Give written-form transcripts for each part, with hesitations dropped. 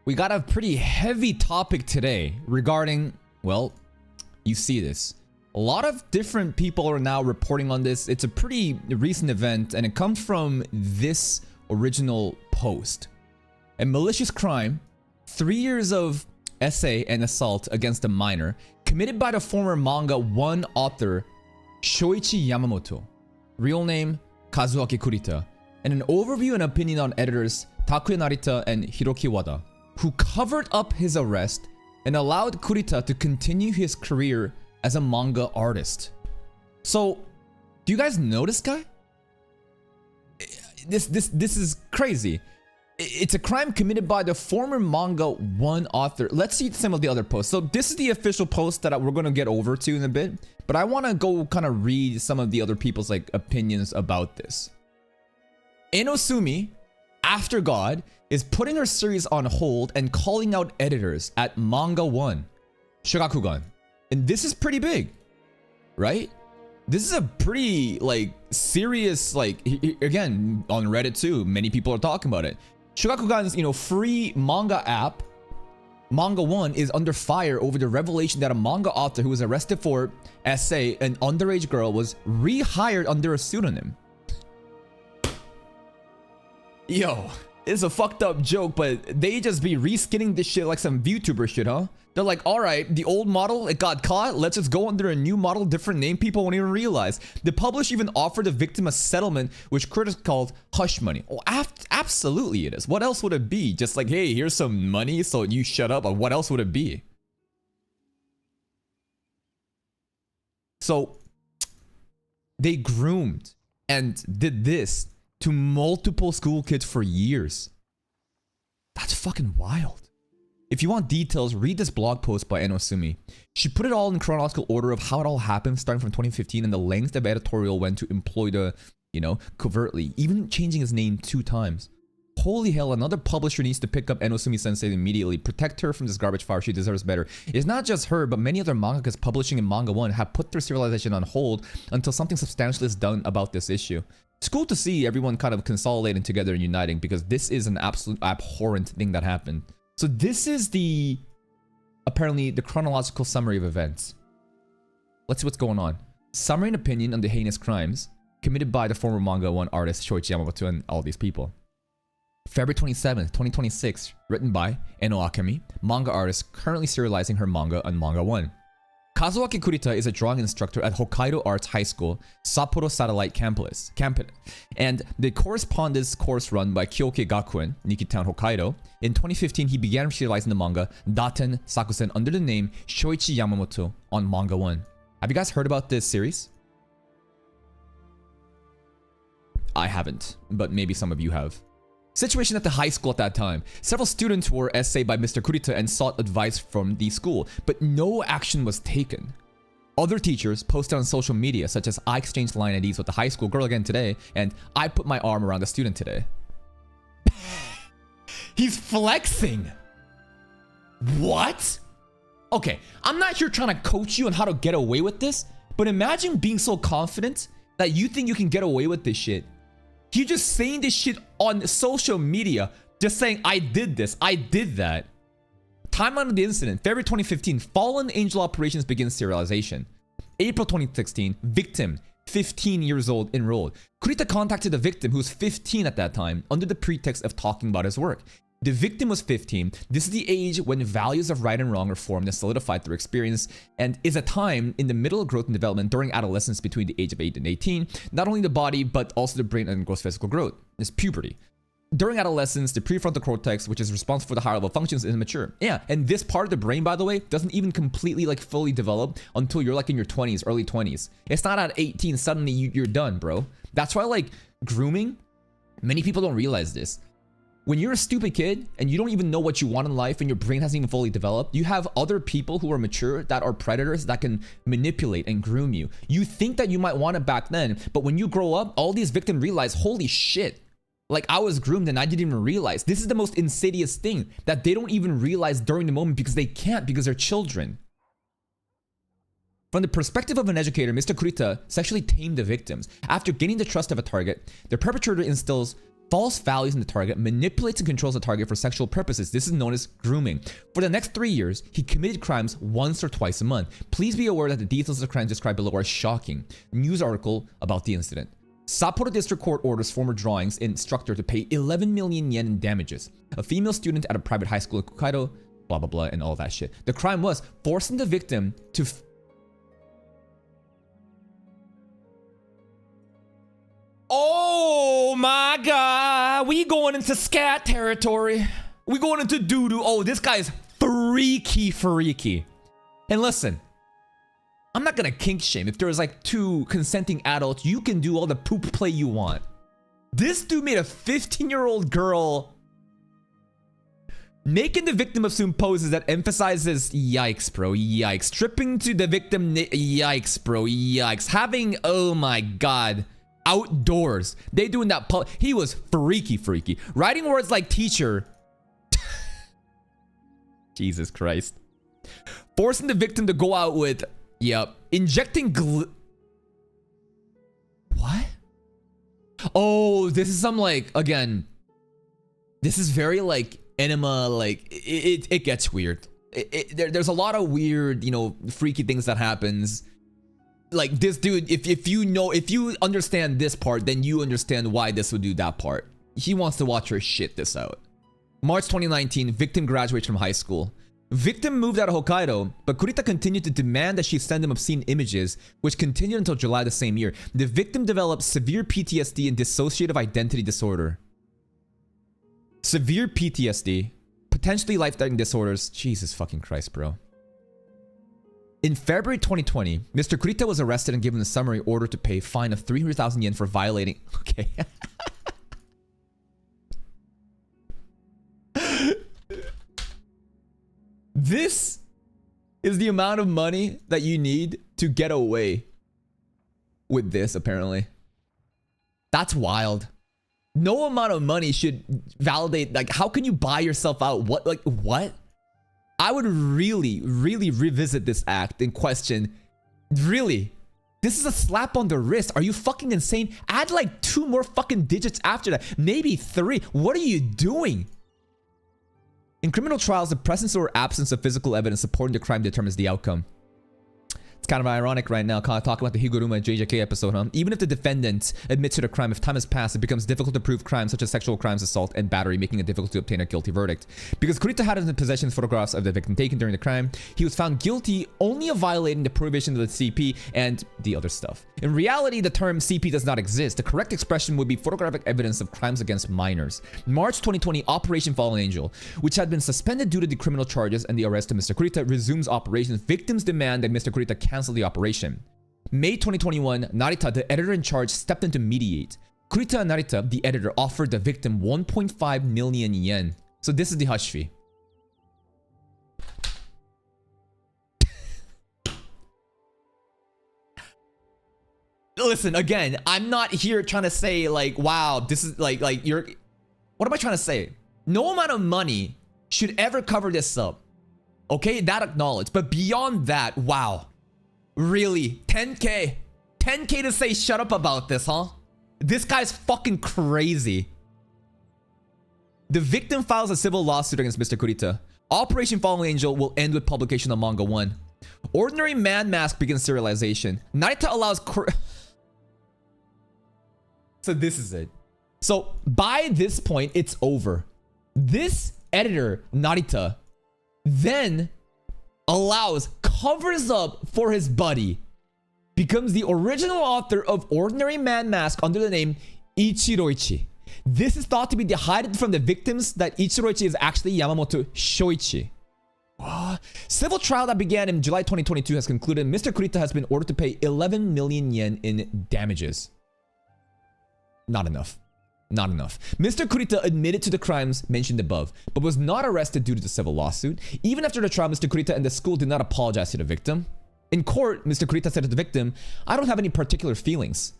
we got a pretty heavy topic today regarding, well, you see this. A lot of different people are now reporting on this. It's a pretty recent event, and it comes from this original post. A malicious crime, 3 years of essay and assault against a minor, committed by the former Manga 1 author Shoichi Yamamoto, real name Kazuaki Kurita, and an overview and opinion on editors Takuya Narita and Hiroki Wada, who covered up his arrest and allowed Kurita to continue his career as a manga artist. So, do you guys know this guy? This is crazy. It's a crime committed by the former Manga 1 author. Let's see some of the other posts. So this is the official post that we're going to get over to in a bit, but I want to go kind of read some of the other people's like opinions about this. Inosumi, After God, is putting her series on hold and calling out editors at Manga 1, Shogakugan. And this is pretty big, right? This is a pretty like serious, like, again, on Reddit too, many people are talking about it. Shogakugan's, free manga app, Manga 1, is under fire over the revelation that a manga author who was arrested for essay an underage girl was rehired under a pseudonym. Yo, it's a fucked up joke, but they just be reskinning this shit like some VTuber shit, huh? They're like, alright, the old model, it got caught, let's just go under a new model, different name, people won't even realize. The publisher even offered the victim a settlement, which critics called hush money. Oh, absolutely it is. What else would it be? Just like, hey, here's some money, so you shut up, or what else would it be? So, they groomed and did this to multiple school kids for years. That's fucking wild. If you want details, read this blog post by Inosumi. She put it all in chronological order of how it all happened, starting from 2015 and the lengths the editorial went to employ the, covertly, even changing his name 2 times. Holy hell, another publisher needs to pick up Inosumi sensei immediately. Protect her from this garbage fire, she deserves better. It's not just her, but many other mangakas publishing in Manga 1 have put their serialization on hold until something substantial is done about this issue. It's cool to see everyone kind of consolidating together and uniting, because this is an absolute abhorrent thing that happened. So this is apparently the chronological summary of events. Let's see what's going on. Summary and opinion on the heinous crimes committed by the former Manga 1 artist Shoichi Yamamoto and all these people. February 27th, 2026, written by Eno Akemi, manga artist currently serializing her manga on Manga 1. Kazuaki Kurita is a drawing instructor at Hokkaido Arts High School, Sapporo Satellite Campus, and the correspondence course run by Kyoke Gakuen, Nikitown, Hokkaido. In 2015, he began serializing the manga Daten Sakusen under the name Shoichi Yamamoto on Manga 1. Have you guys heard about this series? I haven't, but maybe some of you have. Situation at the high school at that time. Several students were essayed by Mr. Kurita and sought advice from the school, but no action was taken. Other teachers posted on social media, such as I exchanged line IDs with the high school girl again today, and I put my arm around the student today. He's flexing. What? Okay, I'm not here trying to coach you on how to get away with this, but imagine being so confident that you think you can get away with this shit. You're just saying this shit on social media, just saying, I did this, I did that. Timeline of the incident: February 2015, Fallen Angel Operations begins serialization. April 2016, victim, 15 years old, enrolled. Kurita contacted the victim, who was 15 at that time, under the pretext of talking about his work. The victim was 15. This is the age when values of right and wrong are formed and solidified through experience, and is a time in the middle of growth and development during adolescence between the age of 8 and 18. Not only the body, but also the brain undergoes physical growth. It's puberty. During adolescence, the prefrontal cortex, which is responsible for the higher level functions, is immature. Yeah, and this part of the brain, by the way, doesn't even completely fully develop until you're in your 20s, early 20s. It's not at 18, suddenly you're done, bro. That's why grooming, many people don't realize this. When you're a stupid kid and you don't even know what you want in life and your brain hasn't even fully developed, you have other people who are mature that are predators that can manipulate and groom you. You think that you might want it back then, but when you grow up, all these victims realize, holy shit, I was groomed and I didn't even realize. This is the most insidious thing, that they don't even realize during the moment because they can't, because they're children. From the perspective of an educator, Mr. Kurita sexually tamed the victims. After gaining the trust of a target, the perpetrator instills false values in the target, manipulates and controls the target for sexual purposes. This is known as grooming. For the next 3 years, he committed crimes once or twice a month. Please be aware that the details of the crimes described below are shocking. News article about the incident. Sapporo District Court orders former drawings instructor to pay 11 million yen in damages. A female student at a private high school in Hokkaido, blah blah blah, and all that shit. The crime was forcing the victim to oh my god, we going into scat territory. We going into doo-doo. Oh, this guy's freaky. And listen, I'm not gonna kink shame. If there was like 2 consenting adults, you can do all the poop play you want. This dude made a 15-year-old girl making the victim assume poses that emphasizes yikes, bro, yikes. Stripping to the victim, yikes, bro, yikes. Having, oh my god, outdoors. They doing that. He was freaky. Writing words like teacher. Jesus Christ. Forcing the victim to go out with, yep. Injecting what? Oh, this is some like, again, this is very like enema, like it gets weird. There's a lot of weird, you know, freaky things that happens. Like this dude, if you understand this part, then you understand why this would do that part. He wants to watch her shit this out. March 2019, victim graduates from high school. Victim moved out of Hokkaido, but Kurita continued to demand that she send him obscene images, which continued until July the same year. The victim developed severe PTSD and dissociative identity disorder. Severe PTSD, potentially life-threatening disorders. Jesus fucking Christ, bro. In February 2020, Mr. Kurita was arrested and given a summary order to pay a fine of 300,000 yen for violating... Okay. This is the amount of money that you need to get away with this, apparently. That's wild. No amount of money should validate, like, how can you buy yourself out? What, like, what? I would really revisit this act and question, really? This is a slap on the wrist. Are you fucking insane? Add like 2 more fucking digits after that. Maybe 3. What are you doing? In criminal trials, the presence or absence of physical evidence supporting the crime determines the outcome. It's kind of ironic right now, kind of talking about the Higuruma JJK episode, huh? Even if the defendant admits to the crime, if time has passed, it becomes difficult to prove crimes such as sexual crimes, assault, and battery, making it difficult to obtain a guilty verdict. Because Kurita had in his possession photographs of the victim taken during the crime, he was found guilty only of violating the prohibition of the CP and the other stuff. In reality, the term CP does not exist. The correct expression would be photographic evidence of crimes against minors. March 2020, Operation Fallen Angel, which had been suspended due to the criminal charges and the arrest of Mr. Kurita, resumes operations. Victims demand that Mr. Kurita cancel the operation. May 2021, Narita, the editor in charge, stepped in to mediate. Kurita and Narita, the editor, offered the victim 1.5 million yen. So this is the hush fee. Listen, again, I'm not here trying to say like, wow, this is like you're... What am I trying to say? No amount of money should ever cover this up. Okay, that acknowledged. But beyond that, wow. Really? 10K? 10K to say shut up about this, huh? This guy's fucking crazy. The victim files a civil lawsuit against Mr. Kurita. Operation Fallen Angel will end with publication of Manga 1. Ordinary Man Mask begins serialization. Narita allows... So this is it. So by this point, it's over. This editor, Narita, then covers up for his buddy, becomes the original author of Ordinary Man Mask under the name Ichiroichi. This is thought to be the hide from the victims that Ichiroichi is actually Yamamoto Shoichi. Civil trial that began in July 2022 has concluded. Mr. Kurita has been ordered to pay 11 million yen in damages. Not enough. Not enough. Mr. Kurita admitted to the crimes mentioned above, but was not arrested due to the civil lawsuit. Even after the trial, Mr. Kurita and the school did not apologize to the victim. In court, Mr. Kurita said to the victim, "I don't have any particular feelings."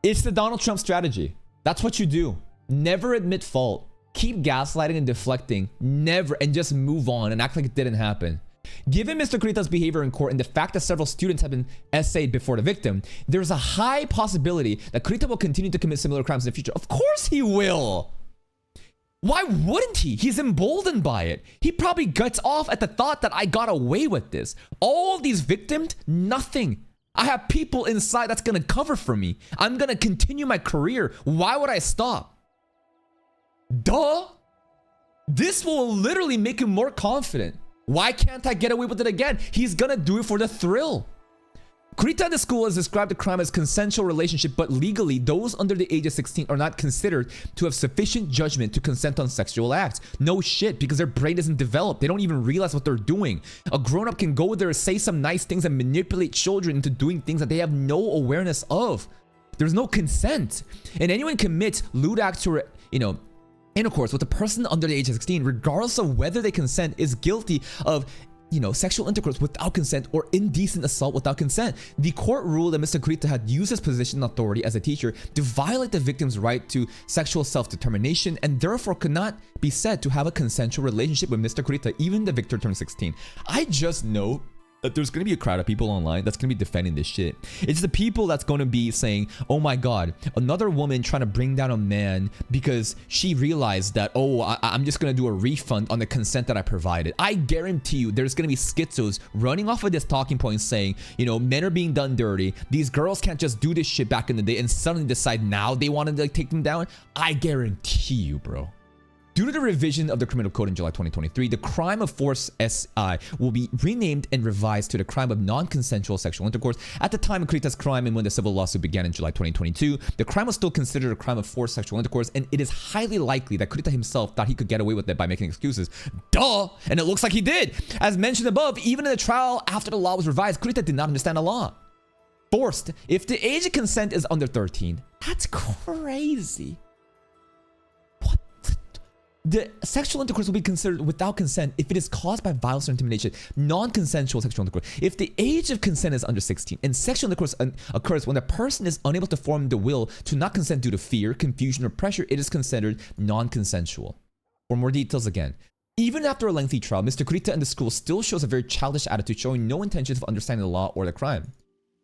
It's the Donald Trump strategy. That's what you do. Never admit fault. Keep gaslighting and deflecting. Never, and just move on and act like it didn't happen. Given Mr. Kurita's behavior in court and the fact that several students have been essayed before the victim, there's a high possibility that Kurita will continue to commit similar crimes in the future. Of course he will! Why wouldn't he? He's emboldened by it. He probably guts off at the thought that I got away with this. All these victims, nothing. I have people inside that's gonna cover for me. I'm gonna continue my career. Why would I stop? Duh! This will literally make him more confident. Why can't I get away with it again? He's gonna do it for the thrill. Kurita in the school has described the crime as consensual relationship, but legally, those under the age of 16 are not considered to have sufficient judgment to consent on sexual acts. No shit, because their brain isn't developed. They don't even realize what they're doing. A grown-up can go there, say some nice things, and manipulate children into doing things that they have no awareness of. There's no consent. And anyone commits lewd acts or, intercourse with a person under the age of 16, regardless of whether they consent, is guilty of sexual intercourse without consent or indecent assault without consent. The court ruled that Mr. Kurita had used his position and authority as a teacher to violate the victim's right to sexual self-determination and therefore could not be said to have a consensual relationship with Mr. Kurita, even the victor turned 16. I just know that there's gonna be a crowd of people online that's gonna be defending this shit. It's the people that's gonna be saying, oh my god, another woman trying to bring down a man because she realized that, I'm just gonna do a refund on the consent that I provided. I guarantee you there's gonna be schizos running off of this talking point saying, men are being done dirty. These girls can't just do this shit back in the day and suddenly decide now they want to take them down. I guarantee you, bro. Due to the revision of the criminal code in July 2023, the crime of force SI will be renamed and revised to the crime of non-consensual sexual intercourse. At the time of Kurita's crime and when the civil lawsuit began in July 2022, the crime was still considered a crime of forced sexual intercourse, and it is highly likely that Kurita himself thought he could get away with it by making excuses. Duh! And it looks like he did! As mentioned above, even in the trial after the law was revised, Kurita did not understand the law. Forced. If the age of consent is under 13, that's crazy. The sexual intercourse will be considered without consent if it is caused by violence or intimidation, non-consensual sexual intercourse. If the age of consent is under 16 and sexual intercourse occurs when the person is unable to form the will to not consent due to fear, confusion, or pressure, it is considered non-consensual. For more details again, even after a lengthy trial, Mr. Kurita and the school still shows a very childish attitude, showing no intentions of understanding the law or the crime.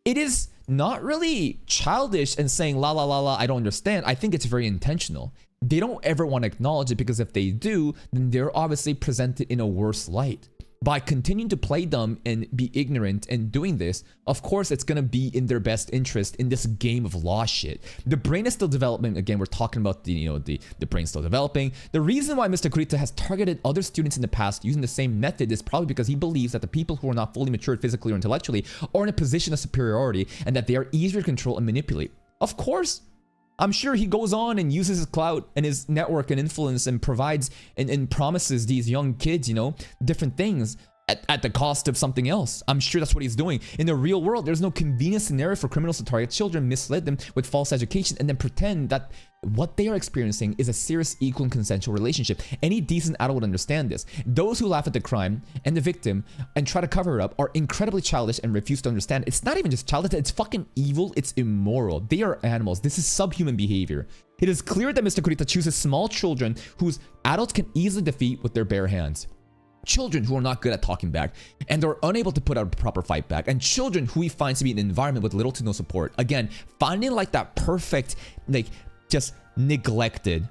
It is not really childish and saying la la la la, I don't understand. I think it's very intentional. They don't ever want to acknowledge it because if they do, then they're obviously presented in a worse light. By continuing to play dumb and be ignorant and doing this, of course it's going to be in their best interest in this game of law shit. The brain is still developing. Again, we're talking about the brain still developing. The reason why Mr. Kurita has targeted other students in the past using the same method is probably because he believes that the people who are not fully matured physically or intellectually are in a position of superiority and that they are easier to control and manipulate. Of course, I'm sure he goes on and uses his clout and his network and influence and provides and promises these young kids, different things at the cost of something else. I'm sure that's what he's doing. In the real world, there's no convenient scenario for criminals to target children, mislead them with false education, and then pretend that what they are experiencing is a serious, equal, and consensual relationship. Any decent adult would understand this. Those who laugh at the crime and the victim and try to cover it up are incredibly childish and refuse to understand. It's not even just childish, it's fucking evil, it's immoral. They are animals. This is subhuman behavior. It is clear that Mr. Kurita chooses small children whose adults can easily defeat with their bare hands. Children who are not good at talking back and are unable to put out a proper fight back, and children who he finds to be in an environment with little to no support. Again, finding like that perfect, just neglected,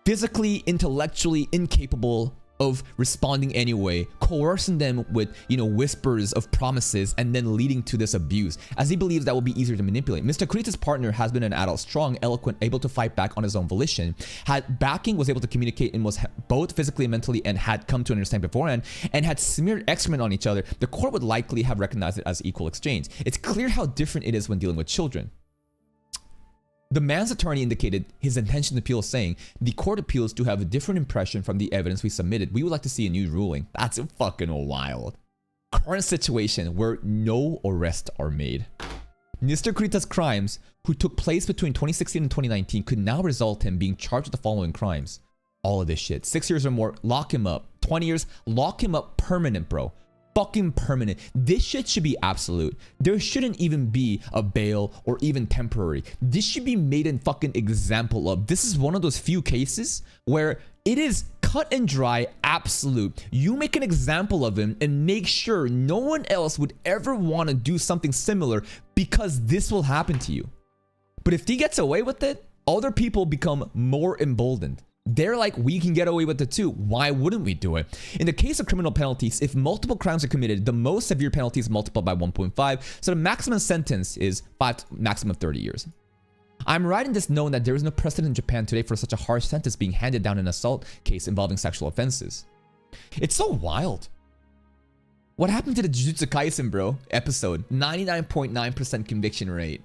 physically, intellectually incapable of responding anyway, coercing them with, whispers of promises and then leading to this abuse, as he believes that will be easier to manipulate. Mr. Kurita's partner has been an adult, strong, eloquent, able to fight back on his own volition, had backing, was able to communicate, and was both physically and mentally, and had come to understand beforehand, and had smeared excrement on each other. The court would likely have recognized it as equal exchange. It's clear how different it is when dealing with children. The man's attorney indicated his intention to appeal, saying, the court appeals to have a different impression from the evidence we submitted. We would like to see a new ruling. That's fucking wild. Current situation where no arrests are made. Mr. Kurita's crimes, who took place between 2016 and 2019, could now result in him being charged with the following crimes. All of this shit. 6 years or more, lock him up. 20 years, lock him up permanent, bro. Fucking permanent. This shit should be absolute. There shouldn't even be a bail or even temporary. This should be made an fucking example of. This is one of those few cases where it is cut and dry absolute. You make an example of him and make sure no one else would ever want to do something similar because this will happen to you. But if he gets away with it, other people become more emboldened. They're like, we can get away with it too. Why wouldn't we do it? In the case of criminal penalties, if multiple crimes are committed, the most severe penalty is multiplied by 1.5. So the maximum sentence is maximum 30 years. I'm writing this knowing that there is no precedent in Japan today for such a harsh sentence being handed down in an assault case involving sexual offenses. It's so wild. What happened to the Jujutsu Kaisen, bro? Episode 99.9% conviction rate.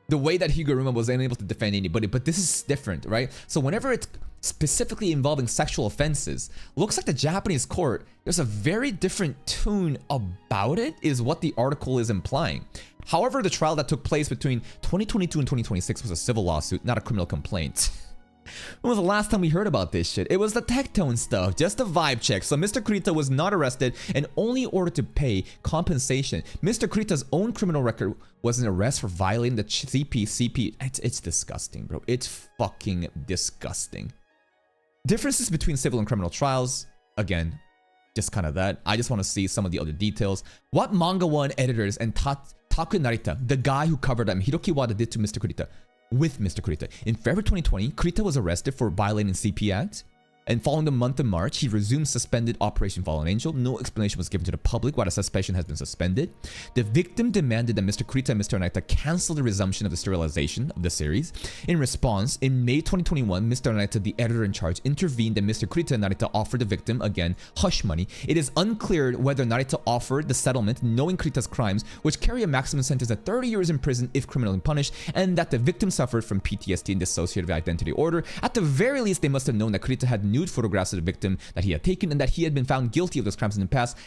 The way that Higuruma was unable to defend anybody, but this is different, right? So whenever it's specifically involving sexual offenses, looks like the Japanese court, there's a very different tune about it, is what the article is implying. However, the trial that took place between 2022 and 2026 was a civil lawsuit, not a criminal complaint. When was the last time we heard about this shit? It was the Tectone stuff, just a vibe check. So Mr. Kurita was not arrested and only ordered to pay compensation. Mr. Kurita's own criminal record was an arrest for violating the CP. It's disgusting, bro. It's fucking disgusting. Differences between civil and criminal trials, again, just kind of that. I just want to see some of the other details. What Manga 1 editors and Taku Narita, the guy who covered them, Hiroki Wada, did to Mr. Kurita. With Mr. Kurita. In February 2020, Kurita was arrested for violating CP Act, and following the month of March, he resumed suspended Operation Fallen Angel. No explanation was given to the public why the suspension has been suspended. The victim demanded that Mr. Kurita and Mr. Narita cancel the resumption of the serialization of the series. In response, in May 2021, Mr. Narita, the editor in charge, intervened and Mr. Kurita and Narita offered the victim, again, hush money. It is unclear whether Narita offered the settlement knowing Kurita's crimes, which carry a maximum sentence of 30 years in prison if criminally punished, and that the victim suffered from PTSD and dissociative identity order. At the very least, they must have known that Kurita had nude photographs of the victim that he had taken and that he had been found guilty of those crimes in the past.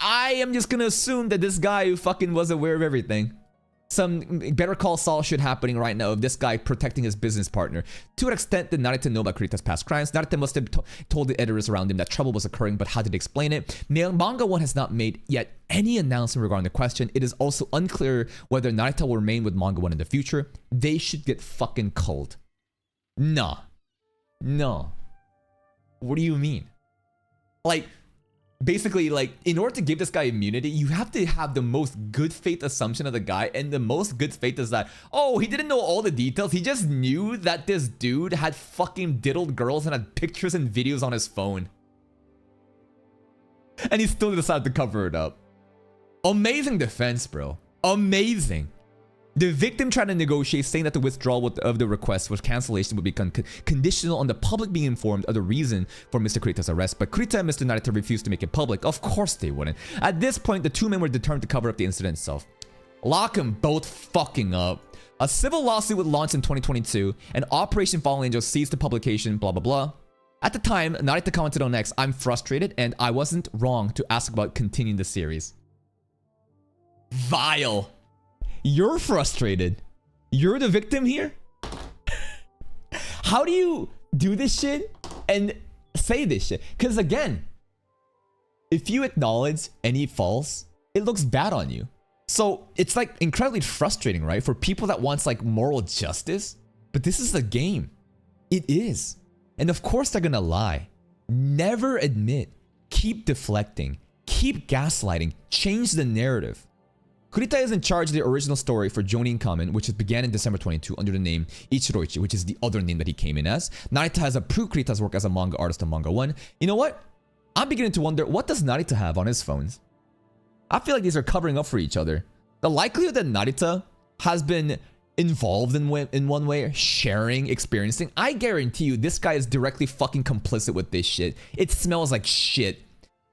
I am just gonna assume that this guy who fucking was aware of everything. Some Better Call Saul shit happening right now of this guy protecting his business partner. To an extent that Narita know about Kurita's past crimes, Narita must have told the editors around him that trouble was occurring, but how did he explain it? Manga 1 has not made yet any announcement regarding the question. It is also unclear whether Narita will remain with Manga 1 in the future. They should get fucking culled. No. What do you mean? Like, basically, like, in order to give this guy immunity, you have to have the most good faith assumption of the guy, and the most good faith is that, oh, he didn't know all the details. He just knew that this dude had fucking diddled girls and had pictures and videos on his phone. And he still decided to cover it up. Amazing defense, bro. Amazing. The victim tried to negotiate, saying that the withdrawal of the request for cancellation would be conditional on the public being informed of the reason for Mr. Kurita's arrest, but Kurita and Mr. Narita refused to make it public. Of course they wouldn't. At this point, the two men were determined to cover up the incident itself. Lock them both fucking up. A civil lawsuit was launched in 2022, and Operation Fallen Angel seized the publication, blah blah blah. At the time, Narita commented on X, "I'm frustrated, and I wasn't wrong to ask about continuing the series." Vile. You're frustrated. You're the victim here? How do you do this shit and say this shit? Because again, if you acknowledge any faults, it looks bad on you. So it's like incredibly frustrating, right? For people that wants like moral justice. But this is a game. It is. And of course they're gonna lie. Never admit. Keep deflecting. Keep gaslighting. Change the narrative. Kurita is in charge of the original story for Jonin Kamen, which began in December 22 under the name Ichiroichi, which is the other name that he came in as. Narita has approved Kurita's work as a manga artist on Manga 1. You know what? I'm beginning to wonder, what does Narita have on his phones? I feel like these are covering up for each other. The likelihood that Narita has been involved in one way, sharing, experiencing, I guarantee you this guy is directly fucking complicit with this shit. It smells like shit.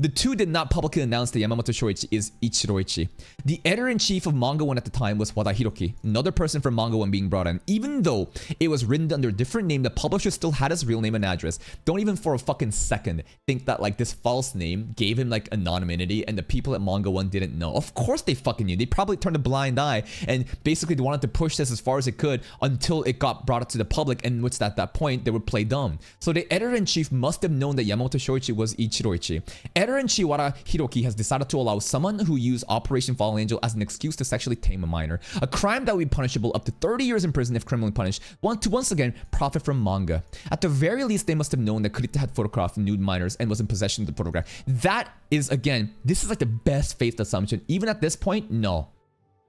The two did not publicly announce that Yamamoto Shoichi is Ichiroichi. The editor-in-chief of Manga 1 at the time was Wada Hiroki, another person from Manga 1 being brought in. Even though it was written under a different name, the publisher still had his real name and address. Don't even for a fucking second think that like this false name gave him like anonymity and the people at Manga 1 didn't know. Of course they fucking knew. They probably turned a blind eye and basically they wanted to push this as far as it could until it got brought up to the public, and which at that point they would play dumb. So the editor-in-chief must have known that Yamamoto Shoichi was Ichiroichi. editor in Chiwara Hiroki has decided to allow someone who used Operation Fallen Angel as an excuse to sexually tame a minor, a crime that would be punishable up to 30 years in prison if criminally punished, to once again profit from manga. At the very least, they must have known that Kurita had photographed nude minors and was in possession of the photograph. That is, again, this is like the best faith assumption. Even at this point, no.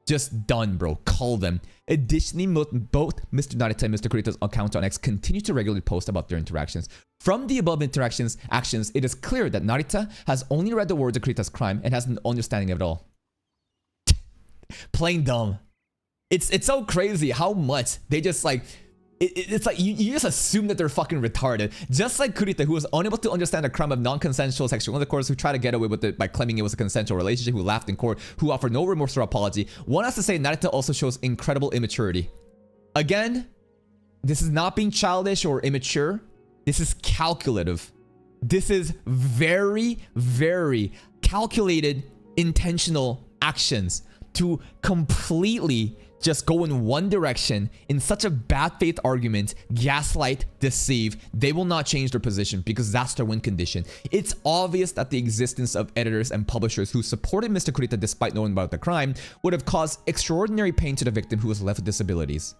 Just done, bro. Call them. Additionally, both Mr. Narita and Mr. Kurita's accounts on X continue to regularly post about their interactions. From the above actions, it is clear that Narita has only read the words of Kurita's crime and has no understanding of it all. Plain dumb. It's so crazy how much they just like... It's like you just assume that they're fucking retarded. Just like Kurita, who was unable to understand the crime of non-consensual sexual intercourse, who tried to get away with it by claiming it was a consensual relationship, who laughed in court, who offered no remorse or apology. One has to say Narita also shows incredible immaturity. Again, this is not being childish or immature. This is calculative. This is very, very calculated, intentional actions to completely just go in one direction in such a bad faith argument, gaslight, deceive. They will not change their position because that's their win condition. It's obvious that the existence of editors and publishers who supported Mr. Kurita despite knowing about the crime would have caused extraordinary pain to the victim who was left with disabilities.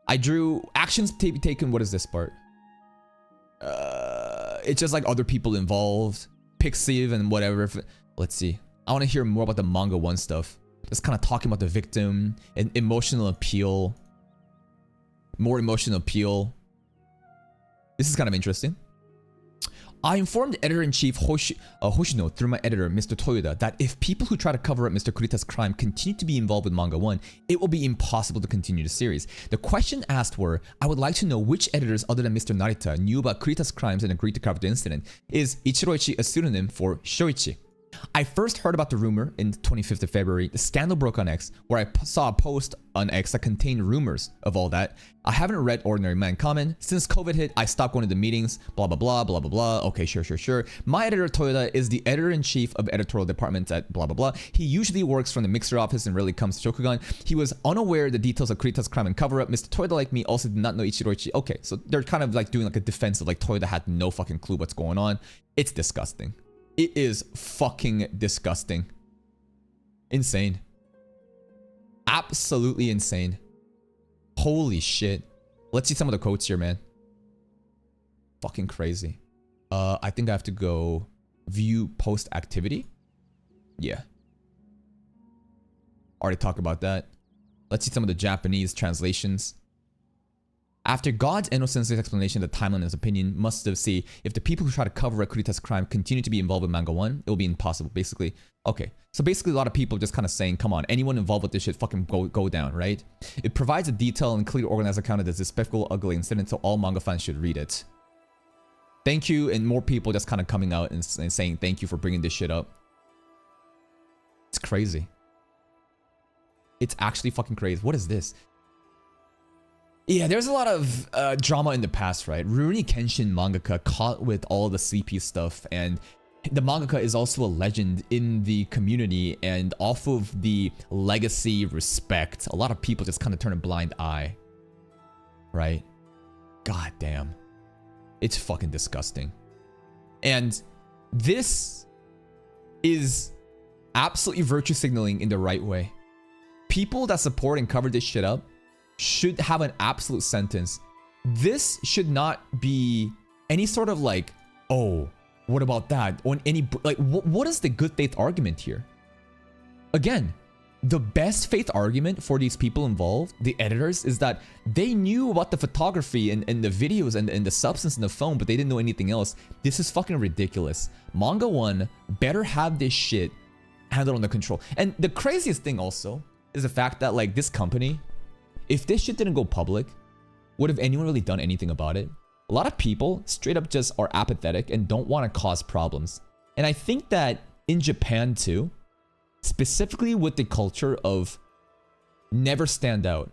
I drew actions to be taken. What is this part? It's just like other people involved, Pixiv and whatever. Let's see. I want to hear more about the manga one stuff. Just kind of talking about the victim and emotional appeal. More emotional appeal. This is kind of interesting. I informed editor-in-chief Hoshino through my editor, Mr. Toyoda, that if people who try to cover up Mr. Kurita's crime continue to be involved with Manga 1, it will be impossible to continue the series. The question asked were, I would like to know which editors other than Mr. Narita knew about Kurita's crimes and agreed to cover the incident. Is Ichiroichi a pseudonym for Shoichi? I first heard about the rumor in 25th of February. The scandal broke on X, where I saw a post on X that contained rumors of all that. I haven't read Ordinary Man comment. Since COVID hit, I stopped going to the meetings, blah, blah, blah, blah, blah, blah. Okay, sure. My editor, Toyoda, is the editor-in-chief of editorial department at blah, blah, blah. He usually works from the mixer office and rarely comes to Shogakugan. He was unaware of the details of Kurita's crime and cover-up. Mr. Toyoda, like me, also did not know Ichiroichi. Okay, so they're kind of like doing like a defense of like Toyoda had no fucking clue what's going on. It's disgusting. It is fucking disgusting. Insane. Absolutely insane. Holy shit. Let's see some of the quotes here, man. Fucking crazy. I think I have to go view post activity. Yeah. Already talked about that. Let's see some of the Japanese translations. After God's innocence explanation, the timeline in his opinion must have seen if the people who try to cover up Kurita's crime continue to be involved with Manga 1, it will be impossible, basically. Okay, so basically a lot of people just kind of saying, come on, anyone involved with this shit fucking go down, right? It provides a detailed and clearly organized account of this despicable, ugly incident, so all manga fans should read it. Thank you, and more people just kind of coming out and saying thank you for bringing this shit up. It's crazy. It's actually fucking crazy. What is this? Yeah, there's a lot of drama in the past, right? Rurouni Kenshin mangaka caught with all the CP stuff, and the mangaka is also a legend in the community, and off of the legacy respect, a lot of people just kind of turn a blind eye, right? God damn. It's fucking disgusting. And this is absolutely virtue signaling in the right way. People that support and cover this shit up should have an absolute sentence. This should not be any sort of like, oh, what about that? On any like, what is the good faith argument here? Again, the best faith argument for these people involved, the editors, is that they knew about the photography and the videos and the substance in the phone, but they didn't know anything else. This is fucking ridiculous. Manga 1 better have this shit handled under control. And the craziest thing also is the fact that like this company, if this shit didn't go public, would have anyone really done anything about it? A lot of people straight up just are apathetic and don't want to cause problems. And I think that in Japan too, specifically with the culture of never stand out.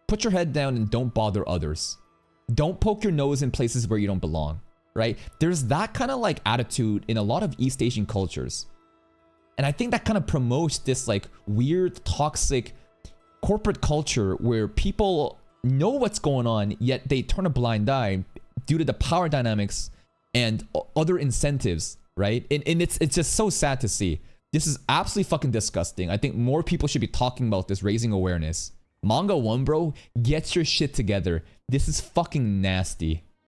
Put your head down and don't bother others. Don't poke your nose in places where you don't belong, right? There's that kind of like attitude in a lot of East Asian cultures. And I think that kind of promotes this like weird, toxic corporate culture where people know what's going on, yet they turn a blind eye due to the power dynamics and other incentives right? And it's just so sad to see. This is absolutely fucking disgusting. I think more people should be talking about this, raising awareness. Manga 1, bro, get your shit together. This is fucking nasty.